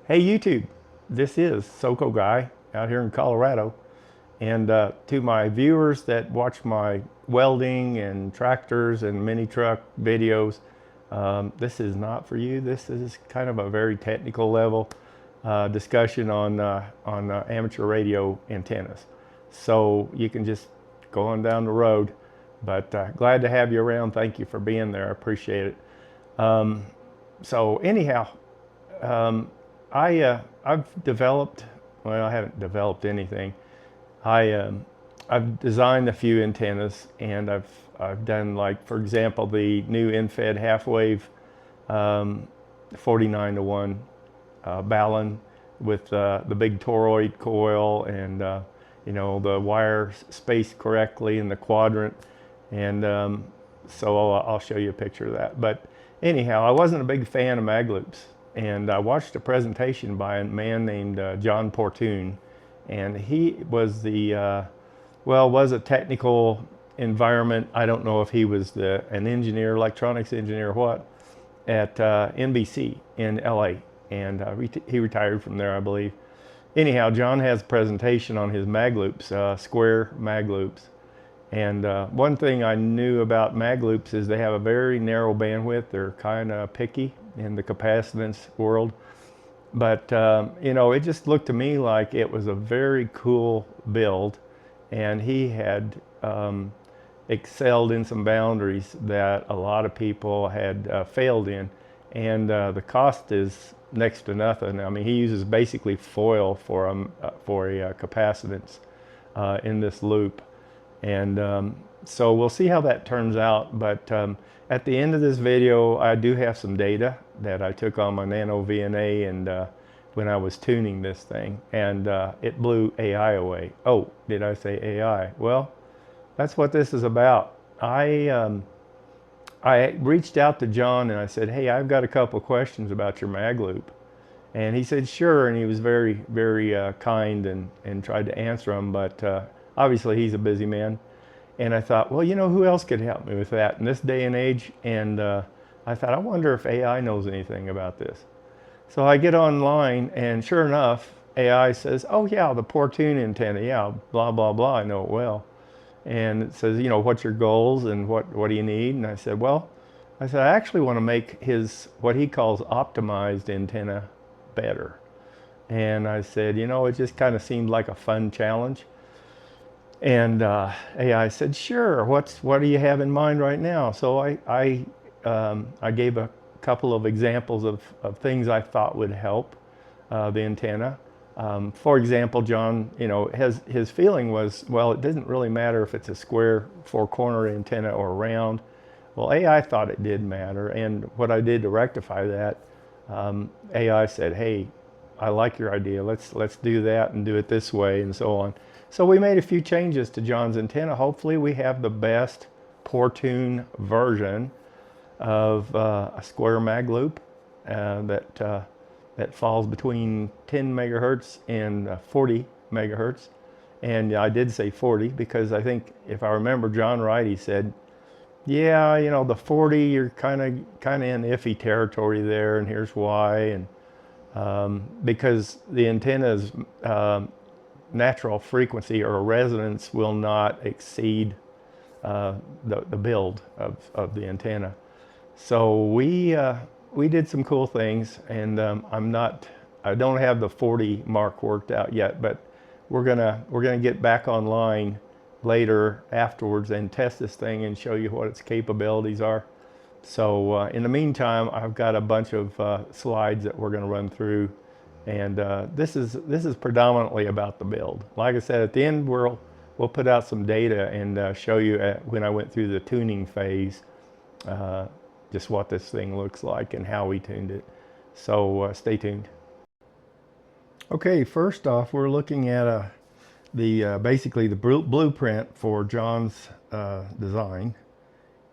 Hey YouTube, this is SoCo Guy out here in Colorado. And to my viewers that watch my welding and tractors and mini truck videos, this is not for you. This is kind of a very technical level discussion on amateur radio antennas. So you can just go on down the road. But glad to have you around. Thank you for being there. I appreciate it. So anyhow, I've developed, well, I haven't developed anything. I've designed a few antennas, and I've done, like, for example, the new in-fed half wave 49 to 1 balun with the big toroid coil, and the wire spaced correctly in the quadrant. And so I'll show you a picture of that. But anyhow, I wasn't a big fan of mag loops, and I watched a presentation by a man named John Portune, and he was was a technical environment. I don't know if he was an engineer, electronics engineer, what, at NBC in LA, and he retired from there, I believe. Anyhow, John has a presentation on his mag loops, square mag loops. And one thing I knew about mag loops is they have a very narrow bandwidth. They're kind of picky in the capacitance world. But, it just looked to me like it was a very cool build. And he had excelled in some boundaries that a lot of people had failed in. And the cost is next to nothing. I mean, he uses basically foil for a capacitance in this loop. And so we'll see how that turns out. But at the end of this video, I do have some data that I took on my Nano VNA and when I was tuning this thing, and it blew AI away. Oh, did I say AI? Well, that's what this is about. I reached out to John and I said, hey, I've got a couple of questions about your mag loop. And he said, sure, and he was very, very kind and tried to answer them, but obviously he's a busy man. And I thought, well, who else could help me with that in this day and age? And I thought, I wonder if AI knows anything about this. So I get online, and sure enough, AI says, oh yeah, the Portune antenna, yeah, blah, blah, blah, I know it well. And it says, what's your goals and what do you need? And I said, I actually want to make what he calls optimized antenna better. And I said, it just kind of seemed like a fun challenge. And AI said, sure, what do you have in mind right now? So I gave a couple of examples of things I thought would help the antenna. For example, John, his feeling was, well, it doesn't really matter if it's a square four-corner antenna or round. Well, AI thought it did matter, and what I did to rectify that, AI said, hey, I like your idea, let's do that and do it this way, and so on. So we made a few changes to John's antenna. Hopefully we have the best Portune version of a square mag loop that falls between 10 megahertz and 40 megahertz. And I did say 40 because I think, if I remember John right, he said, yeah, the 40, you're kind of in iffy territory there, and here's why. And because the antenna's natural frequency or resonance will not exceed the build of the antenna. So we did some cool things, and I don't have the 40 mark worked out yet, but we're gonna get back online later afterwards and test this thing and show you what its capabilities are. So in the meantime, I've got a bunch of slides that we're going to run through, and this is predominantly about the build. Like I said, at the end we'll put out some data and show you when I went through the tuning phase, just what this thing looks like and how we tuned it. So stay tuned. Okay, first off, we're looking at basically the blueprint for John's design.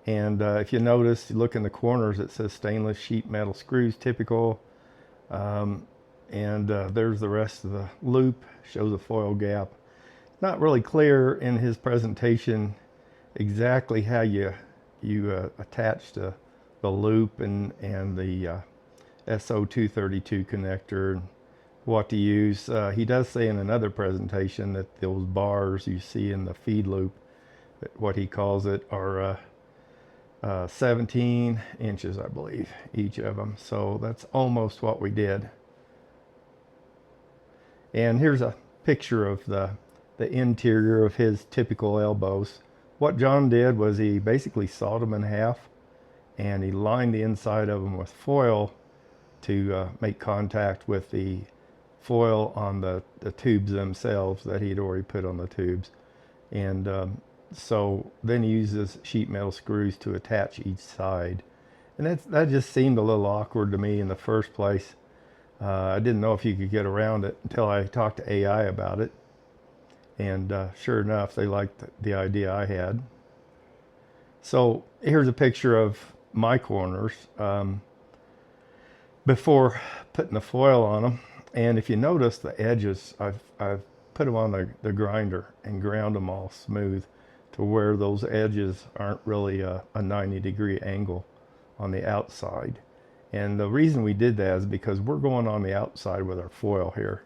And if you notice, you look in the corners, it says stainless sheet metal screws, typical. There's the rest of the loop, shows a foil gap. Not really clear in his presentation exactly how you attach the loop and the SO232 connector. what to use. He does say in another presentation that those bars you see in the feed loop, what he calls it, are 17 inches, I believe, each of them. So that's almost what we did. And here's a picture of the interior of his typical elbows. What John did was he basically sawed them in half, and he lined the inside of them with foil to make contact with the foil on the tubes themselves that he'd already put on the tubes. And so then he uses sheet metal screws to attach each side. And that just seemed a little awkward to me in the first place. I didn't know if you could get around it until I talked to AI about it. And sure enough, they liked the idea I had. So here's a picture of my corners before putting the foil on them. And if you notice the edges, I've put them on the grinder and ground them all smooth to where those edges aren't really a 90-degree angle on the outside. And the reason we did that is because we're going on the outside with our foil here.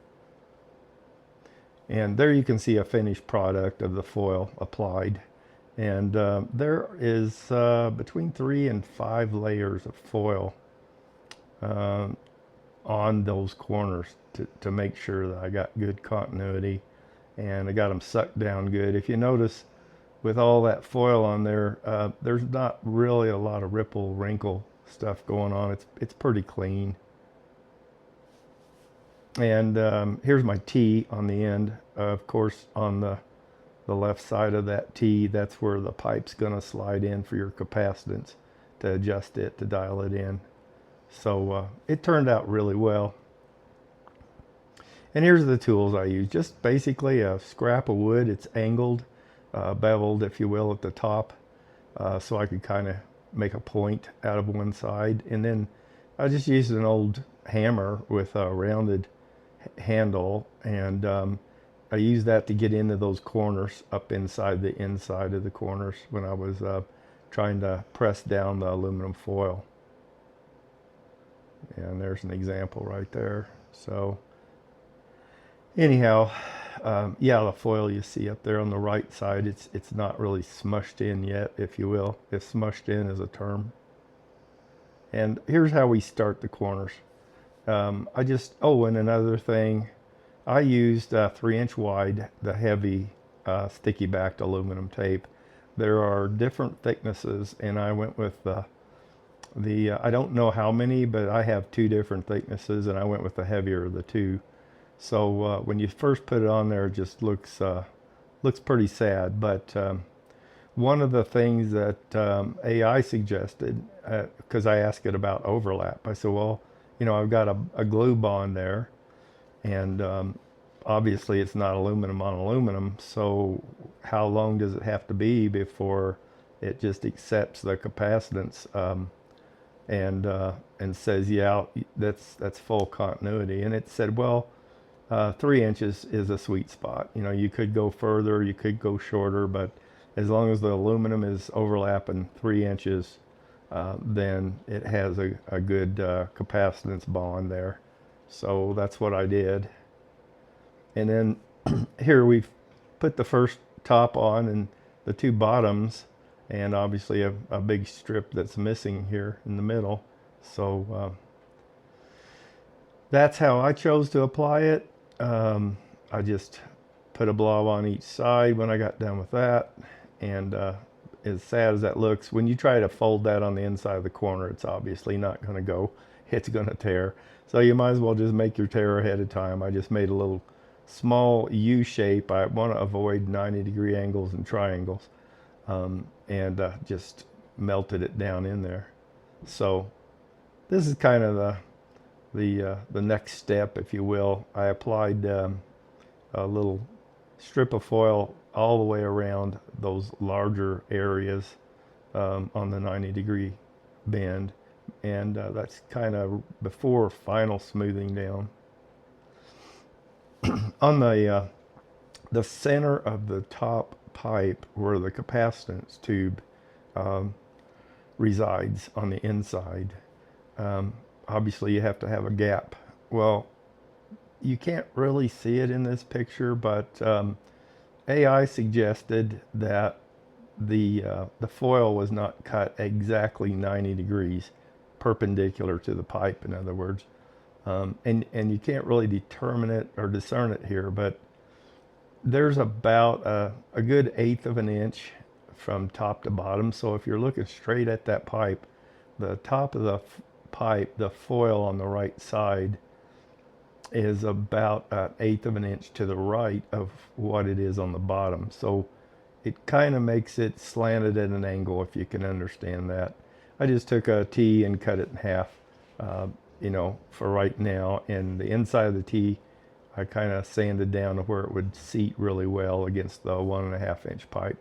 And there you can see a finished product of the foil applied. And there is between 3 and 5 layers of foil on those corners to make sure that I got good continuity and I got them sucked down good. If you notice, with all that foil on there, there's not really a lot of ripple, wrinkle stuff going on. It's pretty clean. And here's my T on the end. Of course, on the left side of that T, that's where the pipe's gonna slide in for your capacitance to adjust it, to dial it in. So it turned out really well. And here's the tools I use. Just basically a scrap of wood. It's angled, beveled, if you will, at the top, so I could kind of make a point out of one side. And then I just used an old hammer with a rounded handle, and I used that to get into those corners up inside the inside of the corners when I was trying to press down the aluminum foil. And there's an example right there. So anyhow, yeah, the foil you see up there on the right side, it's not really smushed in yet, if you will, if smushed in is a term. And here's how we start the corners. And another thing, I used 3-inch wide, the heavy sticky backed aluminum tape. There are different thicknesses, and I went with the I don't know how many, but I have 2 different thicknesses, and I went with the heavier of the 2. So when you first put it on there, it just looks pretty sad. But one of the things that AI suggested, because I asked it about overlap, I said, well, I've got a glue bond there, and obviously it's not aluminum on aluminum, so how long does it have to be before it just accepts the capacitance and says, yeah, that's full continuity? And it said, well, 3 inches is a sweet spot. You could go further, you could go shorter, but as long as the aluminum is overlapping 3 inches, then it has a good capacitance bond there. So that's what I did. And then here we've put the first top on and the 2 bottoms, and obviously a big strip that's missing here in the middle. So that's how I chose to apply it. I just put a blob on each side when I got done with that. And as sad as that looks, when you try to fold that on the inside of the corner, it's obviously not going to go. It's going to tear. So you might as well just make your tear ahead of time. I just made a little small U shape. I want to avoid 90-degree angles and triangles, and just melted it down in there. So this is kind of the next step, if you will. I applied a little strip of foil all the way around those larger areas on the 90-degree bend, and that's kind of before final smoothing down. On the center of the top pipe where the capacitance tube resides on the inside, obviously you have to have a gap. Well, you can't really see it in this picture, but AI suggested that the foil was not cut exactly 90 degrees perpendicular to the pipe, in other words. And you can't really determine it or discern it here, but there's about a good eighth of an inch from top to bottom. So if you're looking straight at that pipe, the top of the pipe, the foil on the right side, is about an eighth of an inch to the right of what it is on the bottom. So it kind of makes it slanted at an angle, if you can understand that. I just took a T and cut it in half, for right now. And the inside of the T, I kind of sanded down to where it would seat really well against the 1.5 inch pipe.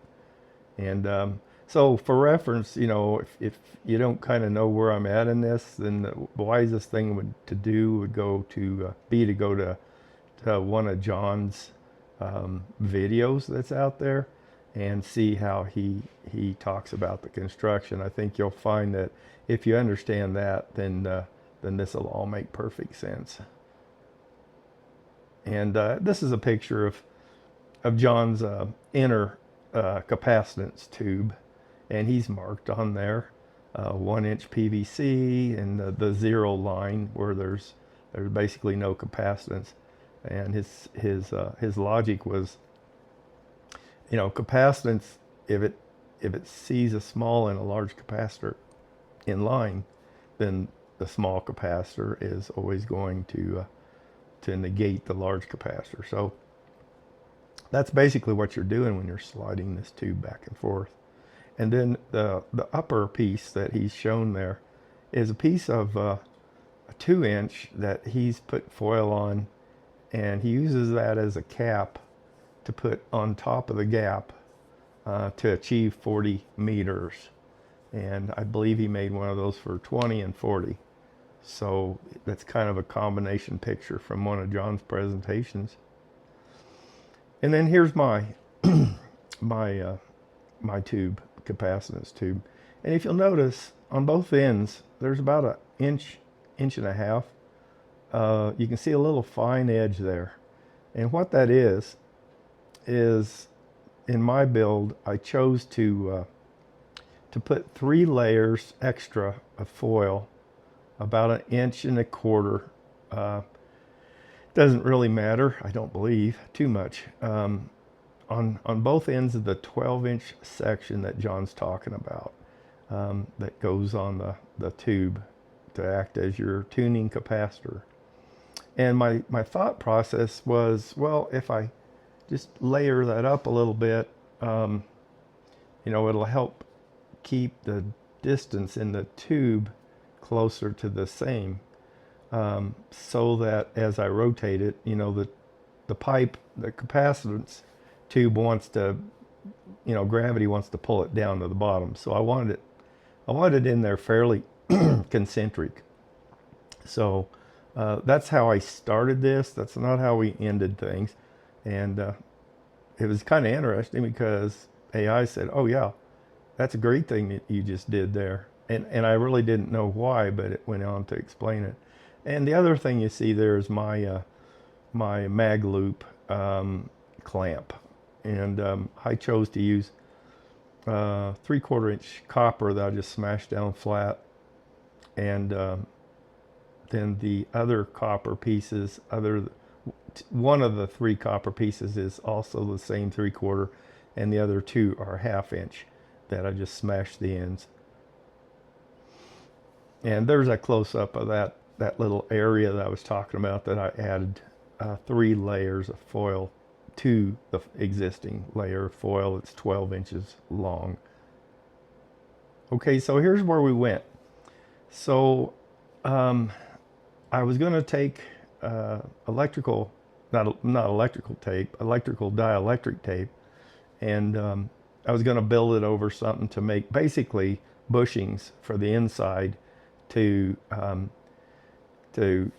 And so for reference, if you don't kind of know where I'm at in this, then the wisest thing to do would go to one of John's videos that's out there and see how he talks about the construction. I think you'll find that if you understand that, then this will all make perfect sense. And this is a picture of John's inner capacitance tube, and he's marked on there 1 inch PVC and the zero line where there's basically no capacitance. And his logic was, capacitance, if it sees a small and a large capacitor in line, then the small capacitor is always going to negate the large capacitor. So that's basically what you're doing when you're sliding this tube back and forth. And then the upper piece that he's shown there is a piece of a 2 inch that he's put foil on, and he uses that as a cap to put on top of the gap to achieve 40 meters. And I believe he made one of those for 20 and 40. So that's kind of a combination picture from one of John's presentations. And then here's my my tube, capacitance tube. And if you'll notice, on both ends, there's about an inch and a half. You can see a little fine edge there. And what that is in my build, I chose to put 3 layers extra of foil, about 1.25 inches. Doesn't really matter, I don't believe, too much. On both ends of the 12-inch section that John's talking about, that goes on the tube to act as your tuning capacitor. And my thought process was, well, if I just layer that up a little bit, it'll help keep the distance in the tube closer to the same, so that as I rotate it, the pipe, the capacitance tube wants to, gravity wants to pull it down to the bottom. So I wanted it in there fairly concentric. So that's how I started this. That's not how we ended things. And it was kind of interesting because AI said, oh yeah, that's a great thing that you just did there. And I really didn't know why, but it went on to explain it. And the other thing you see there is my mag loop clamp. And I chose to use 3/4 inch copper that I just smashed down flat. And then the other copper pieces, one of the 3 copper pieces is also the same 3/4, and the other 2 are 1/2 inch that I just smashed the ends. And there's a close-up of that little area that I was talking about, that I added 3 layers of foil to the existing layer of foil. It's 12 inches long. Okay, so here's where we went. So I was going to take electrical dielectric tape, and I was going to build it over something to make basically bushings for the inside to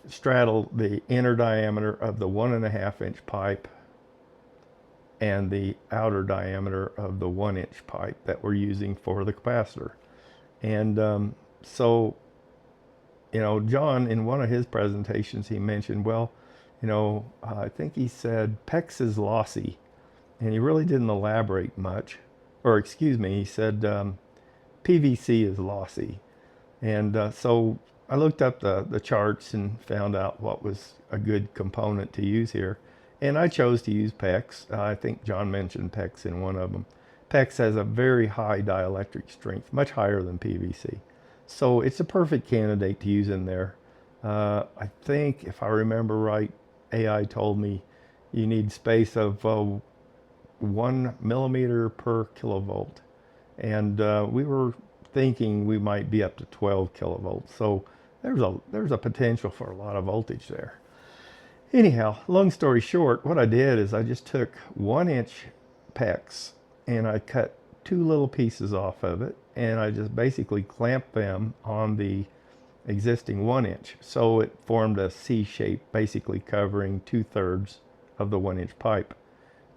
straddle the inner diameter of the 1.5 inch pipe and the outer diameter of the 1 inch pipe that we're using for the capacitor. And so John, in one of his presentations, he mentioned, well, I think he said PEX is lossy, and he really didn't elaborate much. Or excuse me, he said PVC is lossy. And so I looked up the charts and found out what was a good component to use here. And I chose to use PEX. I think John mentioned PEX in one of them. PEX has a very high dielectric strength, much higher than PVC. So it's a perfect candidate to use in there. I think, if I remember right, AI told me you need space of 1 millimeter per kilovolt. And we were thinking we might be up to 12 kilovolts. So there's a potential for a lot of voltage there. Anyhow, long story short, what I did is I just took 1-inch PEX and I cut 2 little pieces off of it, and I just basically clamped them on the existing 1-inch. So it formed a C shape, basically covering 2/3 of the 1-inch pipe.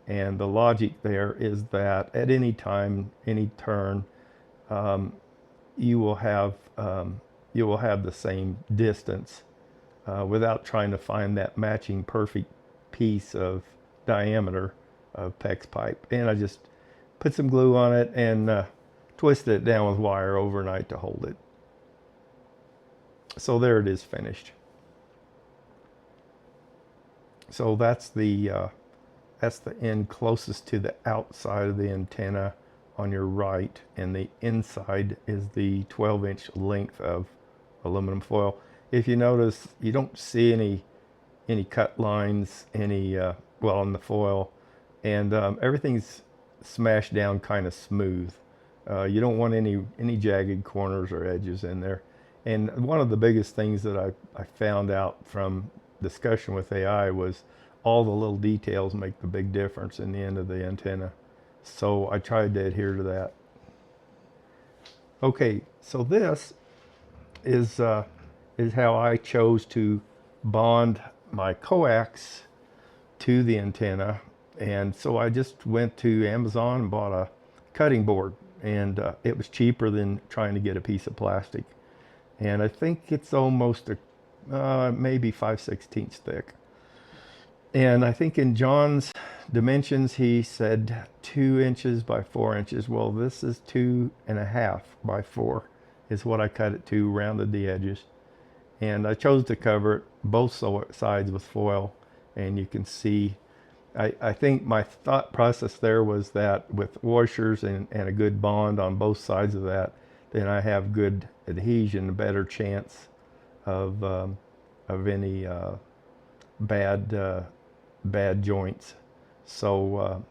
And the logic there is that at any time, any turn, you will have the same distance without trying to find that matching perfect piece of diameter of PEX pipe. And I just put some glue on it and twisted it down with wire overnight to hold it. So there it is, finished. So that's the end closest to the outside of the antenna on your right, and the inside is the 12-inch length of aluminum foil. If you notice, you don't see any cut lines, on the foil, and everything's smashed down kind of smooth. You don't want any jagged corners or edges in there. And one of the biggest things that I found out from discussion with AI was all the little details make the big difference in the end of the antenna. So I tried to adhere to that. Okay, so this is how I chose to bond my coax to the antenna. And so I just went to Amazon and bought a cutting board, and it was cheaper than trying to get a piece of plastic. And I think it's almost maybe 5/16 thick. And I think in John's dimensions, he said 2 inches by 4 inches. Well, this is 2.5 by 4 is what I cut it to, rounded the edges. And I chose to cover it both sides with foil. And you can see, I think my thought process there was that with washers and a good bond on both sides of that, then I have good adhesion, a better chance of any bad joints. So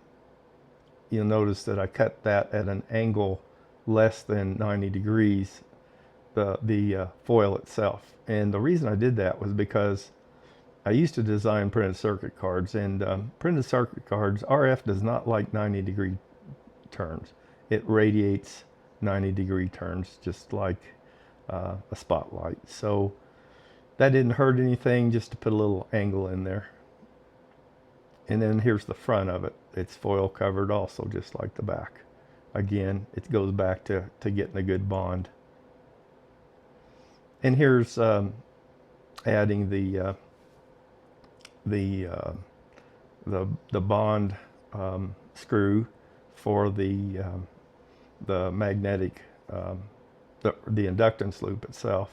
you'll notice that I cut that at an angle less than 90 degrees, the foil itself. And the reason I did that was because I used to design printed circuit cards, and printed circuit cards, RF does not like 90-degree turns. It radiates 90-degree turns just like a spotlight. So that didn't hurt anything, just to put a little angle in there. And then here's the front of it. It's foil covered also, just like the back. Again, it goes back to getting a good bond. And here's adding the bond screw for the magnetic, the inductance loop itself.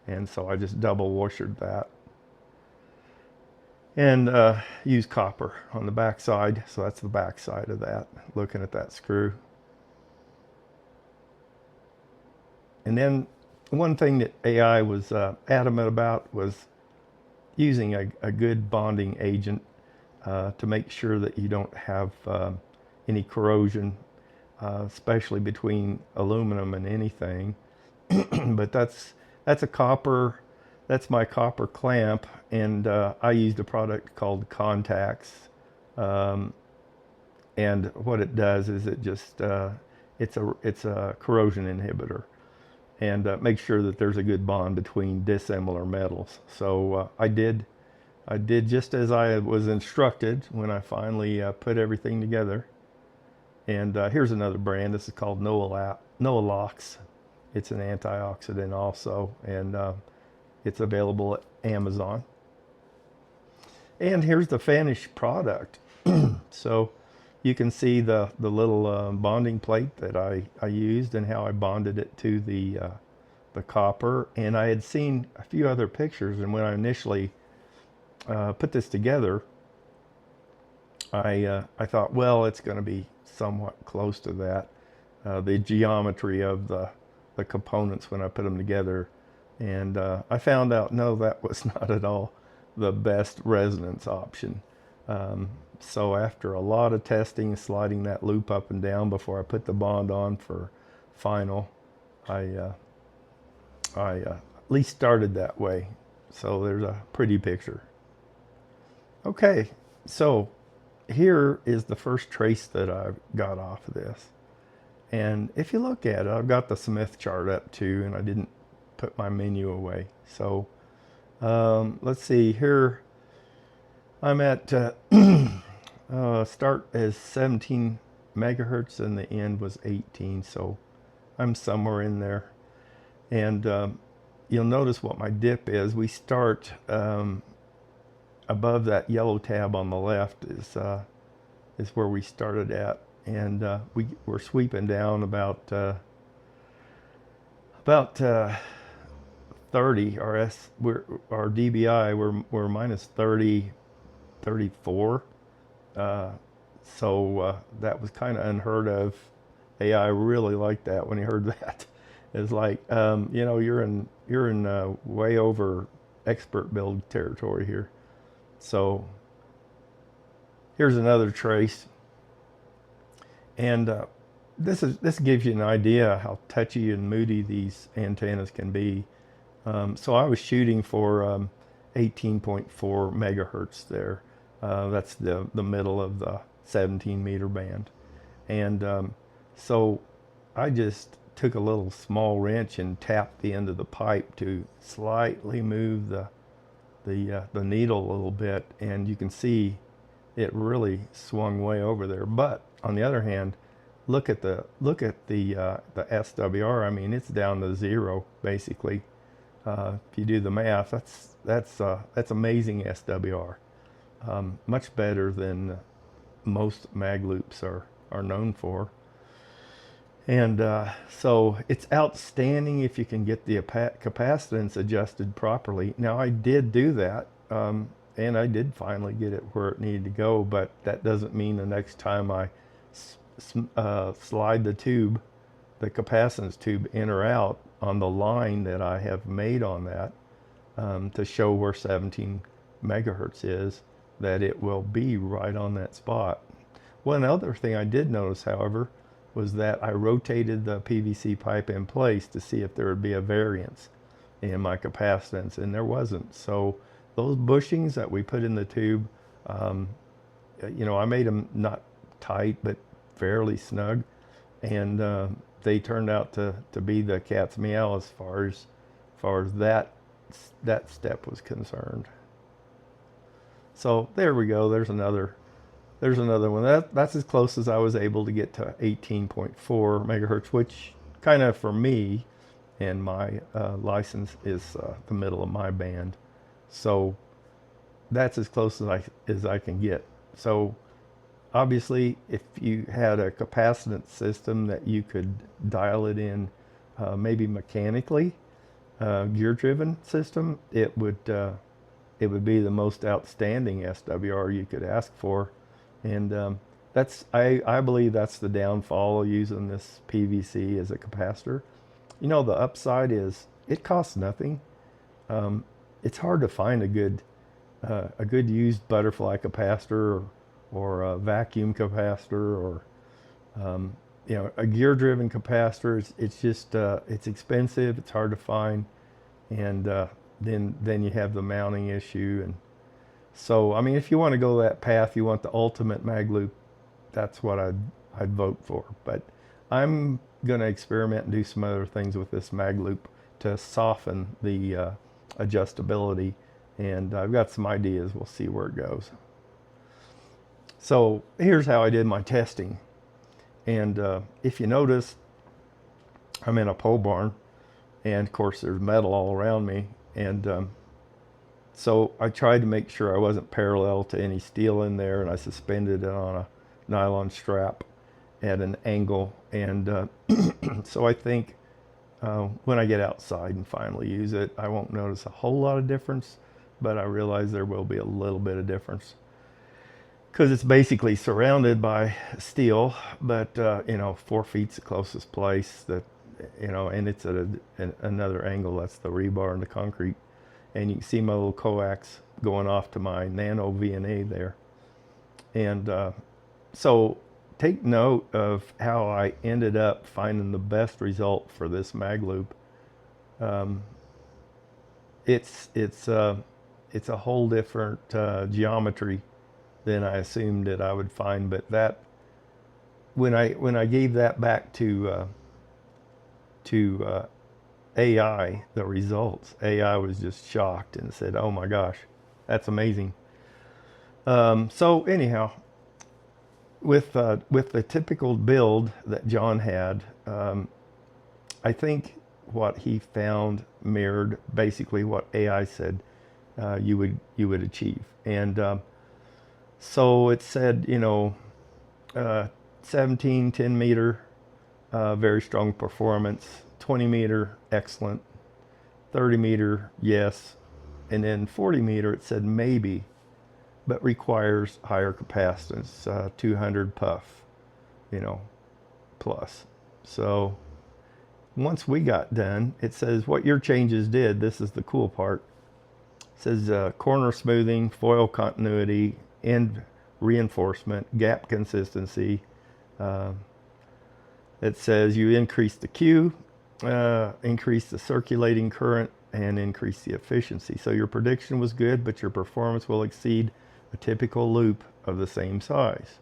And so I just double washered that. And use copper on the back side. So that's the back side of that, looking at that screw. And then one thing that AI was adamant about was using a good bonding agent to make sure that you don't have any corrosion, especially between aluminum and anything. But that's a copper. That's my copper clamp, and I used a product called Contacts. And what it does is it just it's a corrosion inhibitor, and make sure that there's a good bond between dissimilar metals. So I did just as I was instructed when I finally put everything together. And here's another brand. This is called Noalox. It's an antioxidant also, and it's available at Amazon. And here's the finished product. So you can see the little bonding plate that I used and how I bonded it to the copper. And I had seen a few other pictures, and when I initially put this together, I thought, well, it's going to be somewhat close to that. The geometry of the components when I put them together. And I found out, no, that was not at all the best resonance option. So after a lot of testing, sliding that loop up and down before I put the bond on for final, I at least started that way. So there's a pretty picture. Okay, so here is the first trace that I got off of this. And if you look at it, I've got the Smith chart up too, and I didn't put my menu away. So let's see here. I'm at start as 17 megahertz and the end was 18. So I'm somewhere in there. And you'll notice what my dip is. We start above that yellow tab on the left is where we started at. And we're sweeping down about 30. Our dBi we're minus 30, 34. So that was kind of unheard of. AI really liked that when he heard that. It's like you know, you're in way over expert build territory here. So here's another trace. And this gives you an idea how touchy and moody these antennas can be. So I was shooting for 18.4 megahertz there. That's the middle of the 17 meter band. And so I just took a little small wrench and tapped the end of the pipe to slightly move the needle a little bit, and you can see it really swung way over there. But on the other hand, look at the SWR. I mean, it's down to 0 basically. If you do the math, that's amazing SWR. Much better than most mag loops are known for. And so it's outstanding if you can get the capacitance adjusted properly. Now I did do that, and I did finally get it where it needed to go, but that doesn't mean the next time I slide the tube, the capacitance tube, in or out on the line that I have made on that to show where 17 megahertz is, that it will be right on that spot. One other thing I did notice, however, was that I rotated the PVC pipe in place to see if there would be a variance in my capacitance, and there wasn't. So those bushings that we put in the tube, you know, I made them not tight but fairly snug, and they turned out to be the cat's meow as far as that step was concerned. So there we go. There's another one. That's as close as I was able to get to 18.4 megahertz, which kind of for me and my license is the middle of my band. So that's as close as I can get. So obviously, if you had a capacitance system that you could dial it in, maybe mechanically, gear-driven system, it would be the most outstanding SWR you could ask for. And I believe that's the downfall of using this PVC as a capacitor. You know, the upside is it costs nothing. It's hard to find a good used butterfly capacitor or a vacuum capacitor or you know, a gear-driven capacitor. It's just it's expensive. It's hard to find, and then you have the mounting issue. And so, I mean, if you want to go that path, you want the ultimate mag loop, that's what I'd vote for. But I'm going to experiment and do some other things with this mag loop to soften the adjustability, and I've got some ideas. We'll see where it goes. So here's how I did my testing. And if you notice, I'm in a pole barn, and of course there's metal all around me, and So I tried to make sure I wasn't parallel to any steel in there, and I suspended it on a nylon strap at an angle. And so I think when I get outside and finally use it, I won't notice a whole lot of difference, but I realize there will be a little bit of difference because it's basically surrounded by steel, but you know, 4 feet's the closest place that, you know, and it's at another angle. That's the rebar and the concrete. And you can see my little coax going off to my nano VNA there. And so take note of how I ended up finding the best result for this mag loop. It's a whole different geometry than I assumed that I would find. But that when I gave that back to AI, the results, AI was just shocked and said, "Oh my gosh, that's amazing." So anyhow, with the typical build that John had, I think what he found mirrored basically what AI said you would achieve. And so it said, you know, 17, 10 meter, very strong performance, 20 meter, excellent, 30 meter, yes, and then 40 meter, it said maybe, but requires higher capacitance, 200 puff, you know, plus. So once we got done, it says what your changes did. This is the cool part. It says corner smoothing, foil continuity, end reinforcement, gap consistency. It says you increase the Q, increase the circulating current, and increase the efficiency. So your prediction was good, but your performance will exceed a typical loop of the same size.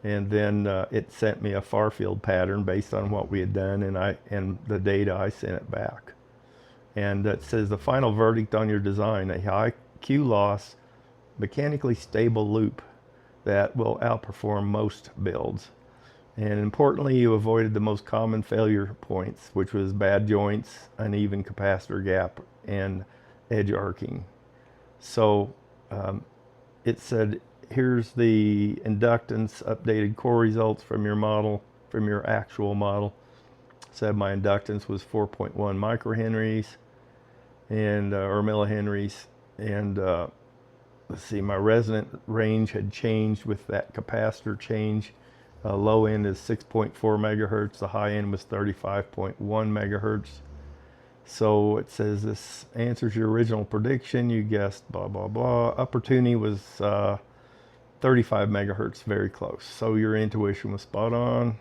And then it sent me a far field pattern based on what we had done, and the data. I sent it back. And it says the final verdict on your design: a high Q loss, mechanically stable loop that will outperform most builds. And importantly, you avoided the most common failure points, which was bad joints, uneven capacitor gap, and edge arcing. So it said, here's the inductance updated core results from your model, from your actual model. It said my inductance was 4.1 microhenries and or millihenries, and let's see, my resonant range had changed with that capacitor change. Low end is 6.4 megahertz. The high end was 35.1 megahertz. So it says this answers your original prediction. You guessed blah, blah, blah. Upper tuning was 35 megahertz, very close. So your intuition was spot on.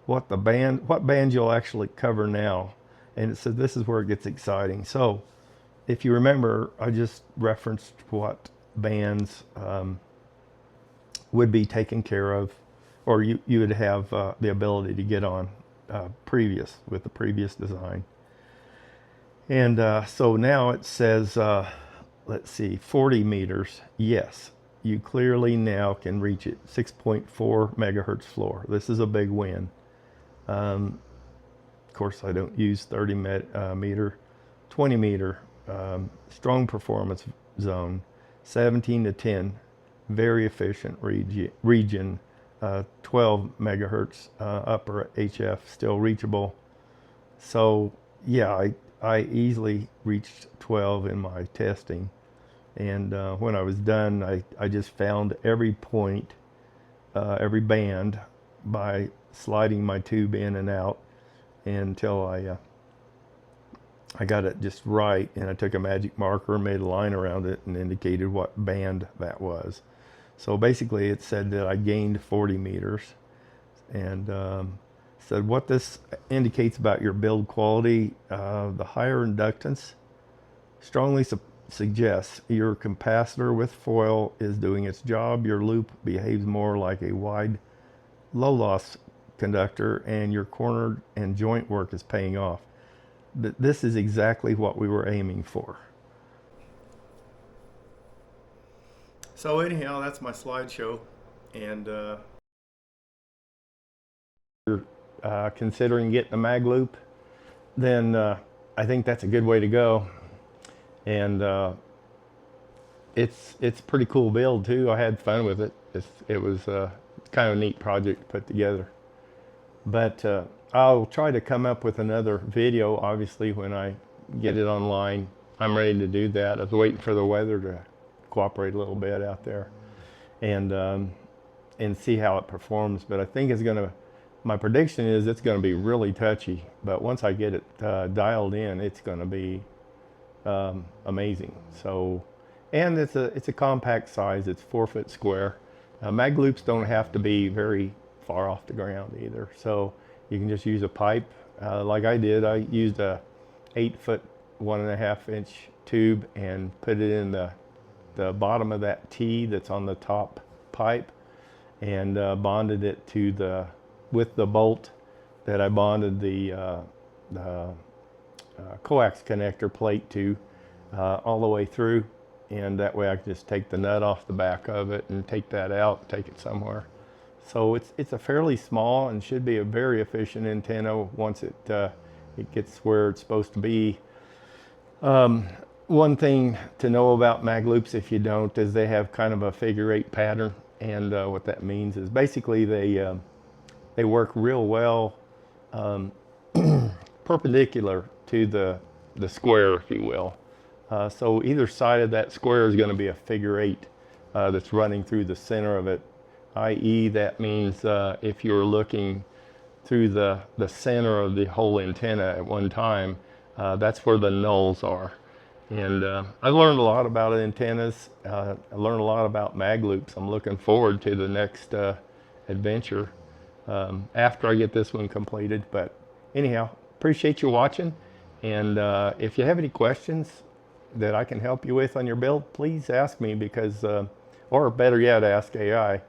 What band you'll actually cover now. And it says this is where it gets exciting. So if you remember, I just referenced what bands would be taken care of, or you would have the ability to get on with the previous design. And so now it says, let's see, 40 meters. Yes, you clearly now can reach it. 6.4 megahertz floor. This is a big win. Of course, I don't use 30 meter, 20 meter, strong performance zone, 17 to 10, very efficient region. 12 megahertz upper HF, still reachable. So yeah, I easily reached 12 in my testing. And when I was done, I just found every point, every band by sliding my tube in and out until I got it just right. And I took a magic marker and made a line around it and indicated what band that was. So basically it said that I gained 40 meters, and said what this indicates about your build quality. The higher inductance strongly suggests your capacitor with foil is doing its job. Your loop behaves more like a wide, low loss conductor, and your corner and joint work is paying off. This is exactly what we were aiming for. So anyhow, that's my slideshow, and you're considering getting a mag loop, then I think that's a good way to go. And it's a pretty cool build too. I had fun with it. It was kind of a neat project to put together. But I'll try to come up with another video, obviously, when I get it online. I'm ready to do that. I was waiting for the weather to cooperate a little bit out there and see how it performs. But I think my prediction is it's going to be really touchy. But once I get it dialed in, it's going to be amazing. So, and it's a compact size. It's 4 foot square. Mag loops don't have to be very far off the ground either. So you can just use a pipe like I did. I used a 8 foot 1.5 inch tube and put it in the bottom of that T that's on the top pipe, and bonded it to with the bolt that I bonded the coax connector plate to all the way through, and that way I can just take the nut off the back of it and take that out, take it somewhere. So it's a fairly small and should be a very efficient antenna once it gets where it's supposed to be. One thing to know about mag loops, if you don't, is they have kind of a figure-8 pattern, and what that means is basically they work real well perpendicular to the square, if you will. So either side of that square is going to be a figure-8 that's running through the center of it, i.e. that means if you're looking through the center of the whole antenna at one time, that's where the nulls are. And I learned a lot about antennas. I learned a lot about mag loops. I'm looking forward to the next adventure after I get this one completed. But anyhow, appreciate you watching. And if you have any questions that I can help you with on your build, please ask me, because, or better yet, ask AI.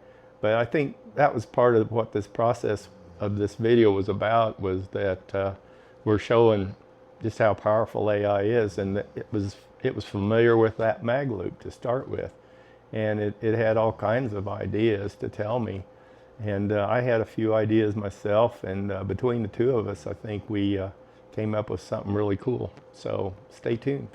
But I think that was part of what this process of this video was about, was that we're showing just how powerful AI is, and that it was familiar with that mag loop to start with, and it had all kinds of ideas to tell me, and I had a few ideas myself, and between the two of us, I think we came up with something really cool. So stay tuned.